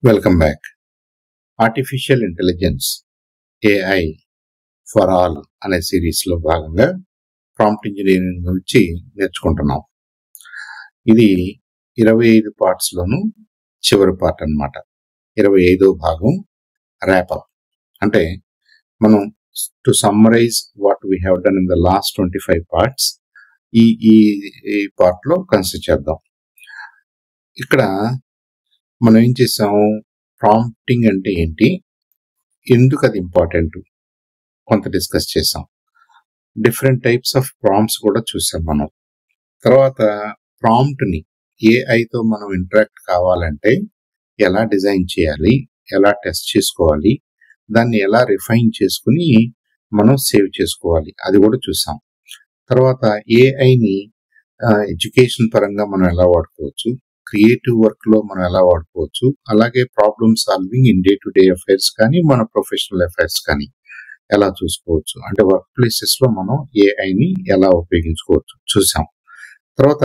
Welcome back. Artificial intelligence AI for all అనే సిరీస్లో భాగంగా ప్రాంప్ట్ ఇంజనీరింగ్ గురించి నేర్చుకుంటున్నాం. ఇది 25 పార్ట్స్లోను చివరి పార్ట్ అన్నమాట. 25వ భాగం ర్యాపప్. అంటే మనం to summarise what we have done in the last 25 parts ఈ ఈ పార్ట్లో కన్సిడర్ చేద్దాం. ఇక్కడ మనం ఏం చేసాము, ప్రాంప్టింగ్ అంటే ఏంటి, ఎందుకు అది ఇంపార్టెంట్ కొంత డిస్కస్ చేసాం. డిఫరెంట్ టైప్స్ ఆఫ్ ప్రాంప్ట్స్ కూడా చూసాం మనం. తర్వాత ప్రాంప్ట్ని ఏఐతో మనం ఇంటరాక్ట్ కావాలంటే ఎలా డిజైన్ చేయాలి, ఎలా టెస్ట్ చేసుకోవాలి, దాన్ని ఎలా రిఫైన్ చేసుకుని మనం సేవ్ చేసుకోవాలి, అది కూడా చూసాం. తర్వాత ఏఐని ఎడ్యుకేషన్ పరంగా మనం ఎలా వాడుకోవచ్చు, క్రియేటివ్ వర్క్ లో మనం ఎలా వాడుకోవచ్చు, అలాగే problem solving in day to day affairs కానీ మన ప్రొఫెషనల్ అఫైర్స్ కానీ ఎలా చూసుకోవచ్చు, అంటే వర్క్ ప్లేసెస్ లో మనం ఏఐని ఎలా ఉపయోగించుకోవచ్చు చూసాం. తర్వాత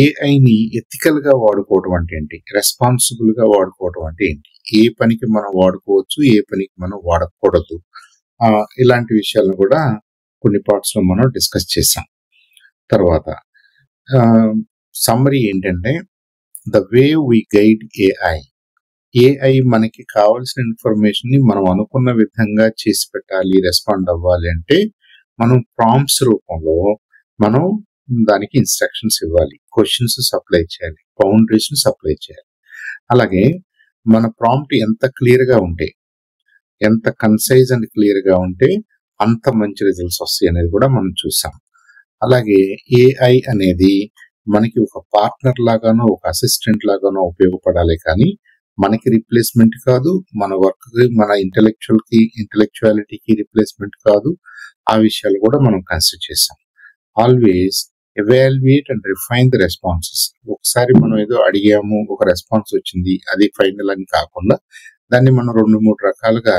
ఏఐని ఎథికల్ గా వాడుకోవడం అంటే ఏంటి, రెస్పాన్సిబుల్ గా వాడుకోవడం అంటే ఏంటి, ఏ పనికి మనం వాడుకోవచ్చు, ఏ పనికి మనం వాడకూడదు, ఇలాంటి విషయాలను కూడా కొన్ని పార్ట్స్ లో మనం డిస్కస్ చేసాం. తర్వాత సమ్మరీ ఏంటంటే, the way we guide AI మనకి కావాల్సిన ఇన్ఫర్మేషన్ ని మనం అనుకున్న విధంగా చేసి పెట్టాలి, రెస్పాండ్ అవ్వాలి అంటే మనం ప్రాంప్ట్స్ రూపంలో మనం దానికి ఇన్స్ట్రక్షన్స్ ఇవ్వాలి, క్వశ్చన్స్ సప్లై చేయాలి, బౌండరీస్ సప్లై చేయాలి. అలాగే మన ప్రాంప్ట్ ఎంత క్లియర్ గా ఉంటే, ఎంత కన్సైజ్ అండ్ క్లియర్ గా ఉంటే అంత మంచి రిజల్ట్స్ వస్తాయి అనేది కూడా మనం చూసాం. అలాగే ఏఐ అనేది మనకి ఒక పార్ట్నర్ లాగానో ఒక అసిస్టెంట్ లాగానో ఉపయోగపడాలి, కానీ మనకి రిప్లేస్మెంట్ కాదు, మన వర్క్ కి మన ఇంటెలెక్చువాలిటీకి రిప్లేస్మెంట్ కాదు. ఆ విషయాలు కూడా మనం కన్సిడర్ చేసాం. Always evaluate and refine the responses. ఒకసారి మనం ఏదో అడిగాము, ఒక రెస్పాన్స్ వచ్చింది, అది ఫైనల్ అని కాకుండా దాన్ని మనం 2-3 రకాలుగా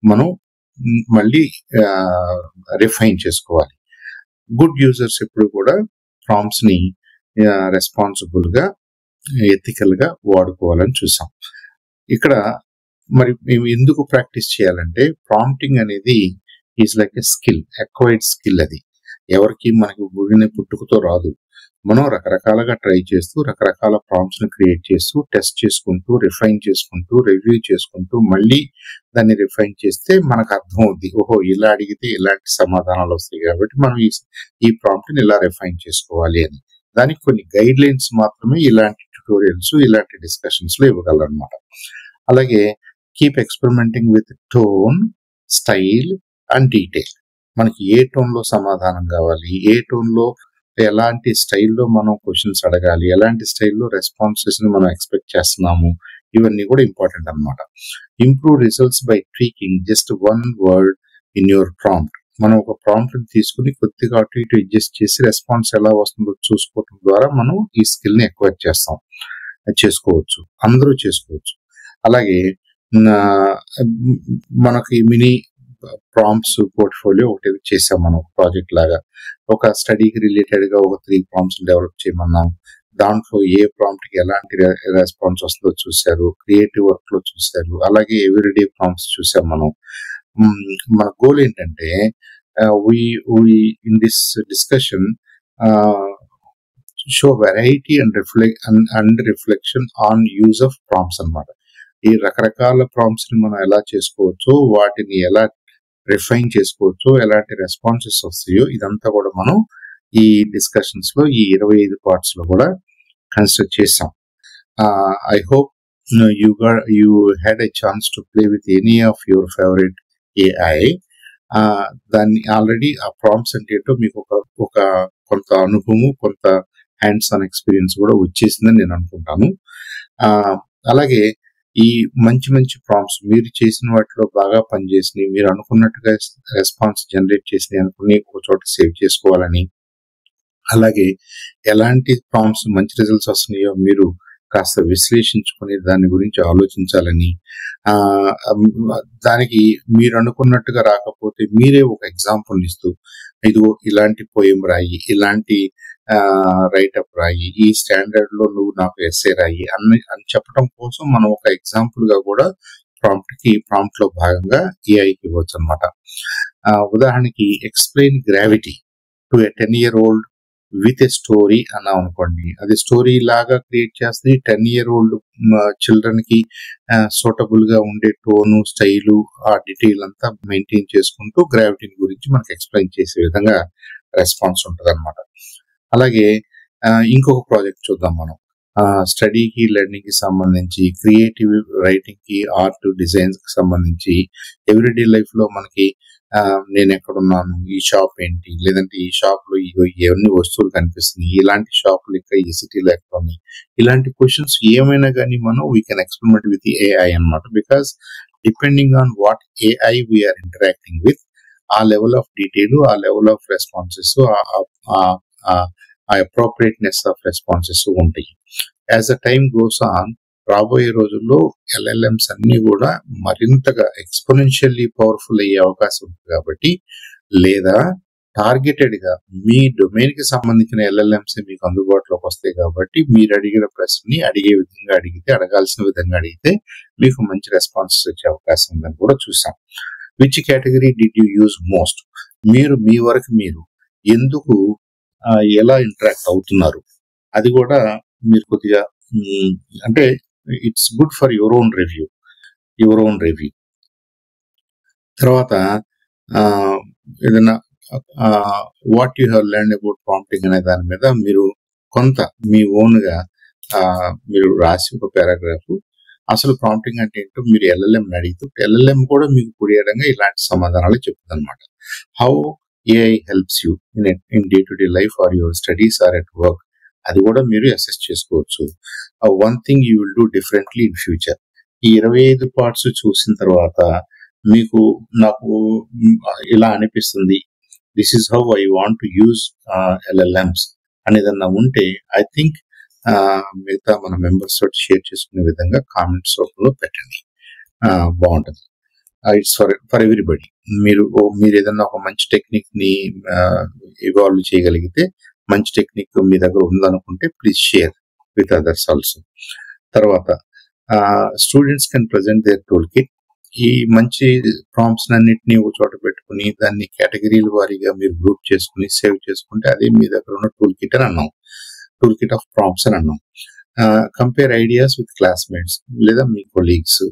మనం మళ్ళీ రిఫైన్ చేసుకోవాలి. గుడ్ యూజర్స్ ఎప్పుడు కూడా ప్రాంప్ట్స్ ని రెస్పాన్సిబుల్ గా, ఎథికల్ గా వాడుకోవాలని చూసాం. ఇక్కడ మరి మేము ఎందుకు ప్రాక్టీస్ చేయాలంటే, ప్రాంప్టింగ్ అనేది is like a skill, acquired skill. అది ఎవరికి మనకి పుట్టుకతో రాదు. మనం రకరకాలుగా ట్రై చేస్తూ, రకరకాల ప్రాంప్ట్స్ ని క్రియేట్ చేస్తూ, టెస్ట్ చేసుకుంటూ, రిఫైన్ చేసుకుంటూ, రివ్యూ చేసుకుంటూ, మళ్ళీ దాన్ని రిఫైన్ చేస్తే మనకు అర్థం అవుద్ది, ఓహో ఇలా అడిగితే ఇలాంటి సమాధానాలు వస్తాయి, కాబట్టి మనం ఈ ప్రాంప్ట్ ని ఇలా రిఫైన్ చేసుకోవాలి అని. దానికి కొన్ని గైడ్ లైన్స్ మాత్రమే ఇలాంటి ట్యుటోరియల్స్, ఇలాంటి డిస్కషన్స్ లో ఇవ్వగలరన్నమాట. అలాగే keep experimenting with tone, style and detail. మనకి ఏ టోన్ లో సమాధానం కావాలి, ఏ టోన్ లో ఎలాంటి స్టైల్లో మనం క్వశ్చన్స్ అడగాలి, ఎలాంటి స్టైల్లో రెస్పాన్సెస్ ని మనం ఎక్స్పెక్ట్ చేస్తున్నాము, ఇవన్నీ కూడా ఇంపార్టెంట్ అన్నమాట. Improve results by tweaking just 1 word in your prompt. మనం ఒక ప్రాంప్ట్ ని తీసుకుని కొద్దిగా అటు ఇటు అడ్జస్ట్ చేసి రెస్పాన్స్ ఎలా వస్తుందో చూసుకోవడం ద్వారా మనం ఈ స్కిల్ ని ఎక్వైర్ చేసుకోవచ్చు, అందరూ చేసుకోవచ్చు. అలాగే మనకి మినీ ప్రాంప్ట్స్ పోర్ట్ఫోలియో ఒకటి చేసాం మనం, ప్రాజెక్ట్ లాగా. ఒక స్టడీకి రిలేటెడ్ గా ఒక 3 ప్రాంప్ట్స్ డెవలప్ చేయమన్నాం. దాంట్లో ఏ ప్రాంప్ట్ కి ఎలాంటి రెస్పాన్స్ వస్తుందో చూశారు, క్రియేటివ్ వర్క్ లో చూశారు, అలాగే ఎవ్రీడే ప్రాంప్ట్స్ చూసాం మనం. మన గోల్ ఏంటంటే, in this discussion show variety and reflection on use of prompts అన్నమాట. ఈ రకరకాల ప్రాంప్ట్స్ ని మనం ఎలా చేసుకోవచ్చో, వాటిని ఎలా రిఫైన్ చేసుకోవచ్చు, ఎలాంటి రెస్పాన్సెస్ వస్తాయో, ఇదంతా కూడా మనం ఈ డిస్కషన్స్ లో ఈ 25 పార్ట్స్ లో కూడా కన్సిడర్ చేసాం. I hope you had a chance to play with any of your favorite AI. దాన్ని ఆల్రెడీ ఆ ప్రాంప్ట్స్ అంటే ఏంటో మీకు ఒక కొంత అనుభవము, కొంత హ్యాండ్స్ ఆన్ ఎక్స్పీరియన్స్ కూడా వచ్చేసిందని నేను అనుకుంటాను. అలాగే ఈ మంచి ప్రాంప్ట్స్ మీరు చేసిన వాటిలో బాగా పనిచేసినవి, మీరు అనుకున్నట్టుగా రెస్పాన్స్ జనరేట్ చేసినవి అనుకుని ఒక చోట సేవ్ చేసుకోవాలని, అలాగే ఎలాంటి ప్రాంప్ట్స్ మంచి రిజల్ట్స్ వస్తున్నాయో మీరు కాస్త విశ్లేషించుకొని దాని గురించి ఆలోచించాలని, దానికి మీరు అనుకున్నట్టుగా రాకపోతే మీరే ఒక ఎగ్జాంపుల్ ఇస్తూ, ఇదిగో ఇలాంటి పోయం రాయి, ఇలాంటి రైటప్ రాయి, ఈ స్టాండర్డ్ లో నువ్వు నాకు ఎస్సే రాయి అని చెప్పడం కోసం మనం ఒక ఎగ్జాంపుల్ గా కూడా ప్రాంప్ట్ లో భాగంగా ఏఐకి ఇవ్వచ్చు అనమాట. ఉదాహరణకి explain gravity to a 10-year-old with a story అన్నాం అనుకోండి, అది స్టోరీ లాగా క్రియేట్ చేస్తుంది. 10-year-old చిల్డ్రన్ కి సూటబుల్ గా ఉండే టోను, స్టైలు, ఆ డీటెయిల్ అంతా మెయింటైన్ చేసుకుంటూ గ్రావిటీని గురించి మనకి ఎక్స్ప్లెయిన్ చేసే విధంగా రెస్పాన్స్ ఉంటుంది అనమాట. అలాగే ఇంకొక ప్రాజెక్ట్ చూద్దాం మనం. స్టడీకి, లెర్నింగ్ కి సంబంధించి, క్రియేటివ్ రైటింగ్ కి, ఆర్ట్ డిజైన్స్ కి సంబంధించి, ఎవ్రీడే లైఫ్ లో మనకి నేను ఎక్కడున్నాను, ఈ షాప్ ఏంటి, లేదంటే ఈ షాప్ లో ఎన్ని వస్తువులు కనిపిస్తున్నాయి, ఇలాంటి షాపులు ఇంకా ఈ సిటీలో ఎక్కడ ఉన్నాయి, ఇలాంటి క్వశ్చన్స్ ఏమైనా కానీ మనం we can experiment with AI అనమాట. Because depending on what AI we are interacting with, ఆ లెవెల్ ఆఫ్ డీటెయిల్, ఆ లెవెల్ ఆఫ్ రెస్పాన్సెస్, ఆ అప్రోప్రియేట్నెస్ ఆఫ్ రెస్పాన్సెస్ ఉంటాయి. As the time goes on, రాబోయే రోజుల్లో ఎల్ఎల్ఎంస్ అన్ని కూడా మరింతగా ఎక్స్పోనెన్షియల్లీ పవర్ఫుల్ అయ్యే అవకాశం ఉంది. కాబట్టి లేదా టార్గెటెడ్ గా మీ డొమైన్ కి సంబంధించిన ఎల్ఎల్ఎంస్ మీకు అందుబాటులోకి వస్తాయి. కాబట్టి మీరు అడిగిన ప్రశ్నని అడిగే విధంగా అడిగితే, అడగాల్సిన విధంగా అడిగితే మీకు మంచి రెస్పాన్సెస్ వచ్చే అవకాశం ఉందని కూడా చూసాం. Which category did you use most? మీరు మీ వరకు మీరు ఎందుకు ఎలా ఇంటరాక్ట్ అవుతున్నారు, అది కూడా మీరు కొద్దిగా అంటే it's good for your own review. తర్వాత ఏదైనా what you have learned about prompting అనే దాని మీద మీరు కొంత మీ ఓన్ గా మీరు రాసి ఒక పారాగ్రాఫ్, అసలు ప్రాంప్టింగ్ అంటే ఏంటో మీరు ఎల్ఎల్ఎం అడిగితే ఎల్ఎల్ఎం కూడా మీకు కుడియడంగా ఇలాంటి సమాధానాలు చెప్తుంది అనమాట. How AI helps you in day to day life or your studies or at work, అది కూడా మీరు అసెస్ చేసుకోవచ్చు. One thing you will do differently in future. ఈ 25 పార్ట్స్ చూసిన తర్వాత నాకు ఇలా అనిపిస్తుంది, this is how I want to use LLMs అనేదన్నా ఉంటే ఐ థింక్ మిగతా మన మెంబర్స్ తోటి షేర్ చేసుకునే విధంగా కామెంట్స్ రూపంలో పెట్టండి, బాగుంటుంది. It's for everybody. మీరు ఏదన్నా ఒక మంచి టెక్నిక్ ని ఇవాల్వ్ చేయగలిగితే, మంచి టెక్నిక్ మీ దగ్గర ఉందనుకుంటే please share with others also. తర్వాత students can present their toolkit. ఈ మంచి ప్రాంప్ట్స్ అన్నింటినీ ఒక చోట పెట్టుకుని దాన్ని కేటగిరీల వారీగా మీరు గ్రూప్ చేసుకుని సేవ్ చేసుకుంటే అదే మీ దగ్గర ఉన్న టూల్ కిట్ అని అన్నాం, టూల్ కిట్ ఆఫ్ ప్రాంప్ట్స్ అని అన్నాం. కంపేర్ ఐడియాస్ విత్ క్లాస్మేట్స్ లేదా మీ కొలీగ్స్,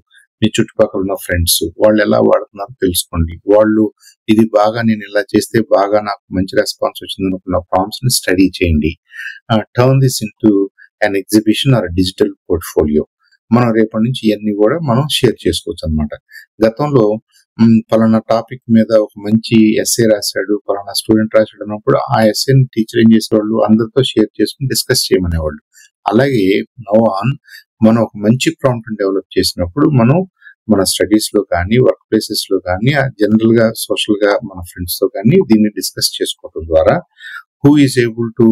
మీ చుట్టుపక్కల ఉన్న ఫ్రెండ్స్, వాళ్ళు ఎలా వాడుతున్నారో తెలుసుకోండి. వాళ్ళు ఇది బాగా, నేను ఇలా చేస్తే బాగా నాకు మంచి రెస్పాన్స్ వచ్చింది అనుకున్న ప్రాంప్ట్స్ ని స్టడీ చేయండి. Turn this into an exhibition or digital portfolio. మనం రేపటి నుంచి ఇవన్నీ కూడా మనం షేర్ చేసుకోవచ్చు అనమాట. గతంలో పలానా టాపిక్ మీద ఒక మంచి ఎస్ఏ రాశాడు, పలానా స్టూడెంట్ రాశాడు అన్నప్పుడు ఆ ఎస్ఏని టీచర్ ఏం చేసేవాళ్ళు, అందరితో షేర్ చేసుకుని డిస్కస్ చేయమనేవాళ్ళు. అలాగే నౌ ఆన్ మనం ఒక మంచి ప్రాంప్ట్ డెవలప్ చేసినప్పుడు మన స్టడీస్ లో కానీ, వర్క్ ప్లేసెస్ లో కానీ, జనరల్ గా సోషల్ గా మన ఫ్రెండ్స్ తో కానీ దీన్ని డిస్కస్ చేసుకోవడం ద్వారా who is able to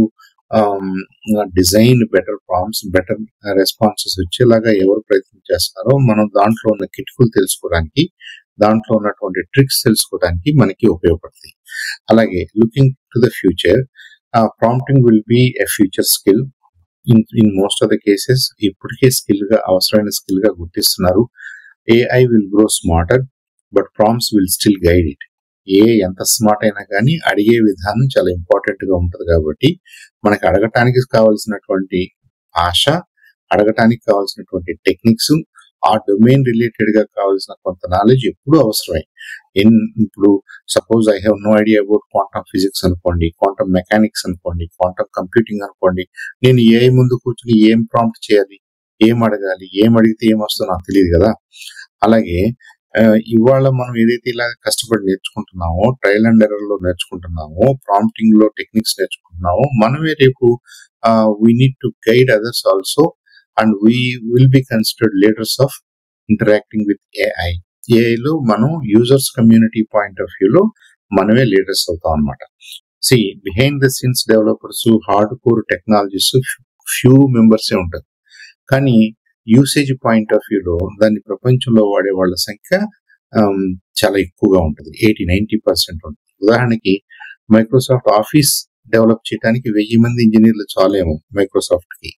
design better prompts, better responses వచ్చేలాగా ఎవరు ప్రయత్నం చేస్తారో మనం దాంట్లో ఉన్న కిటుకులు తెలుసుకోవడానికి, దాంట్లో ఉన్నటువంటి ట్రిక్స్ తెలుసుకోవడానికి మనకి ఉపయోగపడుతుంది. అలాగే looking to the future, prompting will be a future skill in most of the cases. ఇప్పటికే అవసరమైన స్కిల్ గా గుర్తిస్తున్నారు. AI will grow smarter, but prompts will still guide it. ఎంత స్మార్ట్ అయినా కానీ అడిగే విధానం చాలా ఇంపార్టెంట్ గా ఉంటుంది. కాబట్టి మనకి అడగటానికి కావాల్సినటువంటి భాష, అడగటానికి కావాల్సినటువంటి టెక్నిక్స్, ఆ డొమైన్ రిలేటెడ్ గా కావాల్సిన కొంత నాలెడ్జ్ ఎప్పుడూ అవసరమే. ఇప్పుడు suppose I have no idea about quantum physics అనుకోండి, క్వాంటమ్ మెకానిక్స్ అనుకోండి, క్వాంటమ్ కంప్యూటింగ్ అనుకోండి, నేను AI ముందు కూర్చుని ఏం ప్రాంప్ట్ చేయాలి, ఏం అడగాలి, ఏం అడిగితే ఏం వస్తుందో నాకు తెలియదు కదా. అలాగే ఇవాళ మనం ఏదైతే ఇలా కష్టపడి నేర్చుకుంటున్నామో, ట్రయల్ అండ్ ఎర్రర్ లో నేర్చుకుంటున్నామో, ప్రాంప్టింగ్ లో టెక్నిక్స్ నేర్చుకుంటున్నామో, మనమే రేపు we need to guide others also and we will be considered leaders of interacting with AI. ఏఐలో మనం యూజర్స్ కమ్యూనిటీ పాయింట్ ఆఫ్ వ్యూలో మనమే లీడర్స్ అవుతాం అనమాట. Behind the scenes developers, hardcore technologies few మెంబర్సే ఉంటారు. కానీ యూసేజ్ పాయింట్ ఆఫ్ వ్యూలో దాన్ని ప్రపంచంలో వాడే వాళ్ళ సంఖ్య చాలా ఎక్కువగా ఉంటుంది. 80-90% ఉంటుంది. ఉదాహరణకి మైక్రోసాఫ్ట్ ఆఫీస్ డెవలప్ చేయడానికి 1000 మంది ఇంజనీర్లు చాలేమో మైక్రోసాఫ్ట్కి,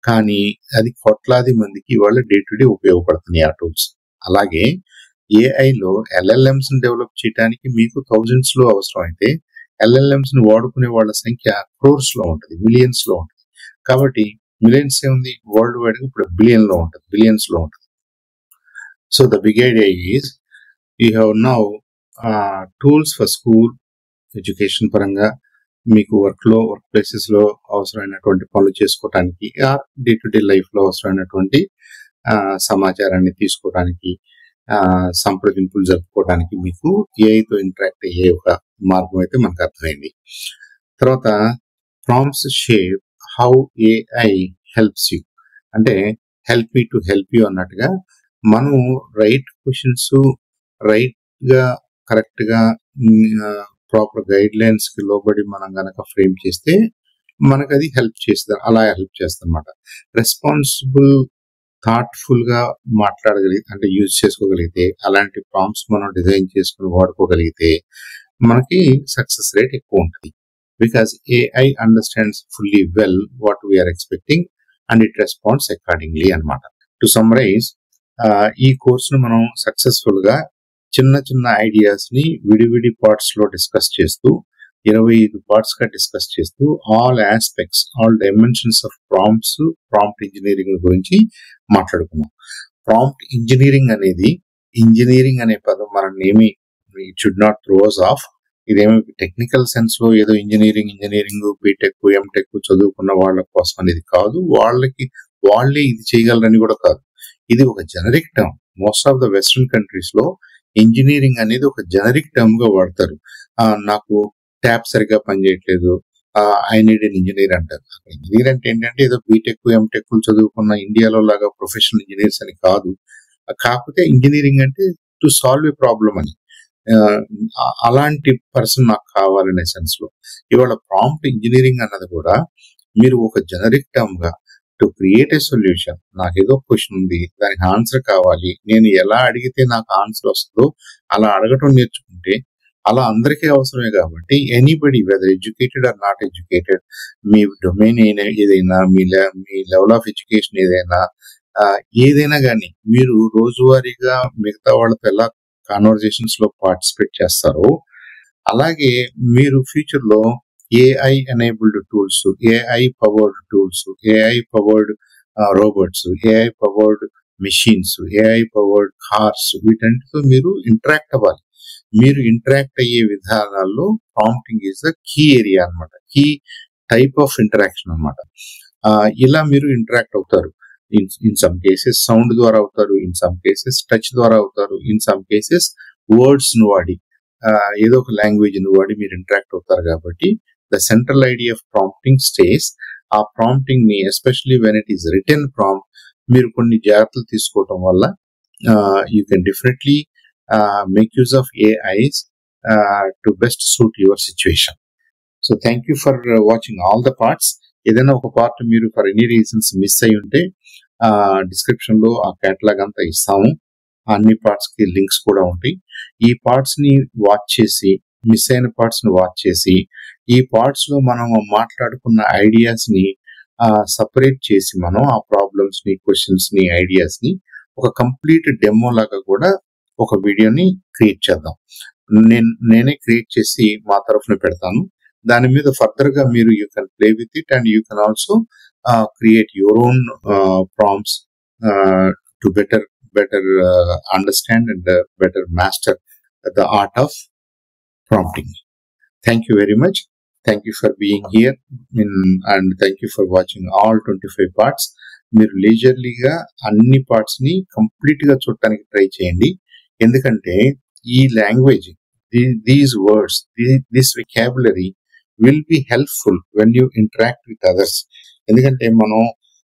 కానీ అది కోట్లాది మందికి వాళ్ళ డే టు డే ఉపయోగపడుతున్నాయి ఆ టూల్స్. అలాగే ఏఐలో ఎల్ఎల్ఎంస్ డెవలప్ చేయడానికి మీకు థౌజండ్స్ లో అవసరం అయితే ఎల్ఎల్ఎంస్ ని వాడుకునే వాళ్ళ సంఖ్య క్రోర్స్ లో ఉంటుంది, మిలియన్స్ లో ఉంటుంది. కాబట్టి మిలియన్స్ ఏముంది, వరల్డ్ వైడ్ ఇప్పుడు బిలియన్ లో ఉంటుంది, బిలియన్స్ లో ఉంటుంది. So the big idea is you have now tools for school education పరంగా, మీకు వర్క్ ప్లేసెస్ లో అవసరమైనటువంటి పనులు చేసుకోవడానికి, డే టు డే లైఫ్ లో అవసరమైనటువంటి సమాచారాన్ని తీసుకోవడానికి, సంప్రదింపులు జరుపుకోవడానికి మీకు ఏఐతో ఇంటరాక్ట్ అయ్యే ఒక మార్గం అయితే మనకు అర్థమైంది. తర్వాత prompts shape how AI helps you, అంటే help me to help you అన్నట్టుగా మనం రైట్ క్వశ్చన్స్ రైట్ గా కరెక్ట్ గా ప్రాపర్ గైడ్ లైన్స్ కి లోబడి మనం గనక ఫ్రేమ్ చేస్తే మనకు అది హెల్ప్ చేస్తుంది, అలా హెల్ప్ చేస్తుంది అనమాట. రెస్పాన్సిబుల్ థాట్ఫుల్ గా అంటే యూజ్ చేసుకోగలిగితే, అలాంటి ప్రాంప్ట్స్ మనం డిజైన్ చేసుకుని వాడుకోగలిగితే మనకి సక్సెస్ రేట్ ఎక్కువ ఉంటుంది. Because AI understands fully well what we are expecting and it responds accordingly అనమాట. టు సమ్మరైజ్, ఈ కోర్సును మనం సక్సెస్ఫుల్ గా చిన్న చిన్న ఐడియాస్ ని విడివిడి పార్ట్స్ లో డిస్కస్ చేస్తూ 25 పార్ట్స్ గా డిస్కస్ చేస్తూ all aspects, all dimensions of prompt engineering గురించి మాట్లాడుకున్నాం. ప్రాంప్ట్ ఇంజనీరింగ్ అనే పదం మనల్ని it should not throws of. ఇదేమి టెక్నికల్ సెన్స్ లో ఏదో ఇంజనీరింగ్ బీటెక్ ఎంటెక్ చదువుకున్న వాళ్ళ కోసం అనేది కాదు, వాళ్ళే ఇది చేయగలరని కూడా కాదు. ఇది ఒక generic term. Most of the western countries లో ఇంజనీరింగ్ అనేది ఒక జనరిక్ టర్మ్ గా వాడతారు. నాకు ట్యాప్ సరిగ్గా పనిచేయట్లేదు, ఐ నీడ్ ఎన్ ఇంజనీర్ అంటారు. ఇంజనీర్ అంటే ఏంటంటే ఏదో బీటెక్ ఎంటెక్ చదువుకున్న ఇండియాలో లాగా ప్రొఫెషనల్ ఇంజనీర్స్ అని కాదు. కాకపోతే ఇంజనీరింగ్ అంటే టు సాల్వ్ ఏ ప్రాబ్లమ్ అని, అలాంటి పర్సన్ నాకు కావాలనే సెన్స్ లో ఇవాళ ప్రాంప్ట్ ఇంజనీరింగ్ అన్నది కూడా మీరు ఒక జనరిక్ టర్మ్ గా టు క్రియేట్ ఏ సొల్యూషన్. నాకు ఏదో క్వశ్చన్ ఉంది, దానికి ఆన్సర్ కావాలి, నేను ఎలా అడిగితే నాకు ఆన్సర్ వస్తుందో అలా అడగటం నేర్చుకుంటే అలా అందరికీ అవసరమే. కాబట్టి anybody whether educated or not educated, మీ డొమైన్ ఏదైనా, మీ లెవెల్ ఆఫ్ ఎడ్యుకేషన్ ఏదైనా కానీ మీరు రోజువారీగా మిగతా వాళ్ళతో ఎలా కాన్వర్జేషన్స్ లో పార్టిసిపేట్ చేస్తారో అలాగే మీరు ఫ్యూచర్ లో AI enabled tools, AI powered tools, AI powered robots, AI powered machines, AI powered cars, వీటన్నిటితో మీరు ఇంటరాక్ట్ అవ్వాలి. మీరు ఇంటరాక్ట్ అయ్యే విధానాల్లో prompting is the key area అనమాట, కీ టైప్ ఆఫ్ ఇంటరాక్షన్ అనమాట. ఇలా మీరు ఇంటరాక్ట్ అవుతారు. ఇన్ సమ్ కేసెస్ సౌండ్ ద్వారా అవుతారు, ఇన్ సమ్ కేసెస్ టచ్ ద్వారా అవుతారు, ఇన్ సమ్ కేసెస్ వర్డ్స్ ను వాడి ఏదో ఒక లాంగ్వేజ్ ను వాడి మీరు ఇంటరాక్ట్ అవుతారు. కాబట్టి the central idea of prompting stays. ఆ ప్రాంప్టింగ్ ని especially when it is return prompt మీరు కొన్ని జాగ్రత్తలు తీసుకోవటం వల్ల you can definitely make use of AIs to best suit your situation. So thank you for watching all the parts. ఏదైనా ఒక part మీరు ఫర్ ఎనీ రీజన్స్ మిస్ అయి ఉంటే డిస్క్రిప్షన్ లో ఆ కేటలాగ్ అంతా ఇస్తాము. అన్ని పార్ట్స్ కి లింక్స్ కూడా ఉంటాయి. ఈ పార్ట్స్ ని వాచ్ చేసి, మిస్ అయిన పార్ట్స్ ని వాచ్ చేసి, ఈ పార్ట్స్ లో మనం మాట్లాడుకున్న ఐడియాస్ ని సపరేట్ చేసి మనం ఆ ప్రాబ్లమ్స్ ని, క్వశ్చన్స్ ని, ఐడియాస్ ని ఒక కంప్లీట్ డెమో లాగా కూడా ఒక వీడియోని క్రియేట్ చేద్దాం. నేనే క్రియేట్ చేసి మా తరఫున పెడతాను. దాని మీద ఫర్దర్ గా మీరు you can play with it and you can also create your own prompts to better understand and better master the art of prompting. Thank you very much. Thank you for being here and thank you for watching all 25 parts. మీరు లేజర్లీగా అన్ని parts ని complete గా చూడటానికి try చేయండి. ఎందుకంటే ఈ language, these words, this vocabulary will be helpful when you interact with others. ఎందుకంటే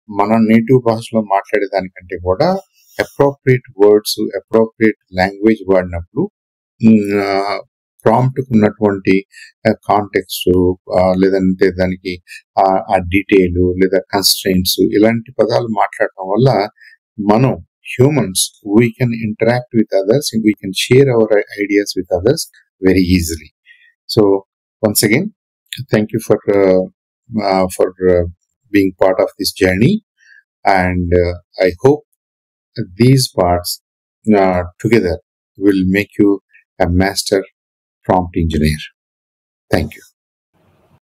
మన నేటివ్ భాషలో మాట్లాడే దానికంటే కూడా అప్రోప్రియేట్ వర్డ్స్, అప్రోప్రియేట్ లాంగ్వేజ్ వాడినప్పుడు ప్రాంప్ట్ ఉన్నటువంటి కాంటెక్స్ట్ లేదంటే దానికి ఆ డీటెయిల్ లేదా కన్స్ట్రెయింట్స్ ఇలాంటి పదాలు మాట్లాడటం వల్ల మనం humans we can interact with others, we can share our ideas with others very easily. So once again, thank you for being part of this journey, and I hope these parts together will make you a master prompt engineer. Thank you.